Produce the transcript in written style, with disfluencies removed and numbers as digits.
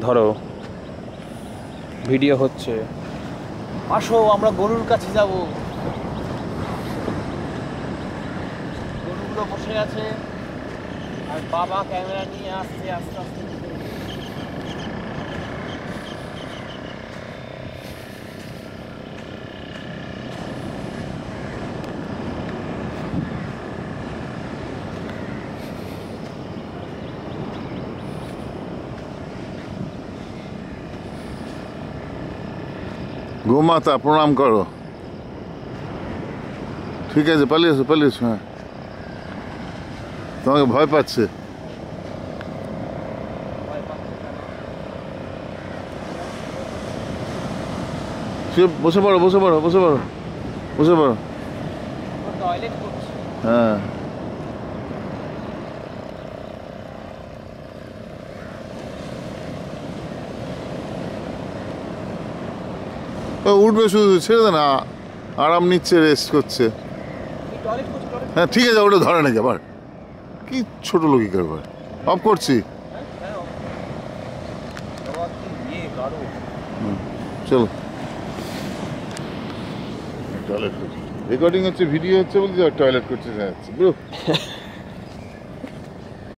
ধরো ভিডিও হচ্ছে, আসো আমরা গরুর কাছে যাব। গরুগুলো বসে আছে আর বাবা ক্যামেরা নিয়ে আসছে আস্তে আস্তে। গোমাতা প্রণাম করো। ঠিক আছে, পালিয়ে এসো পালিয়ে এসো। হ্যাঁ, তোমাকে ভয় পাচ্ছে। বসে পড়ো বসে পড়ো বসে পড়ো বসে পড়ো। টয়লেট করছে। হ্যাঁ, ও উঠবে, শুধু ছেড়ে দে না, আরাম নিচ্ছে, রেস্ট করছে। টয়লেট করছে, টয়লেট। হ্যাঁ ঠিক আছে, ওটা ধরে নাকি আবার, কি ছোট লোকই করবে। অফ করছি। চলো, টয়লেট করছি, রেকর্ডিং হচ্ছে, ভিডিও হচ্ছে বলছি, টয়লেট করছে যাচ্ছে ব্রো।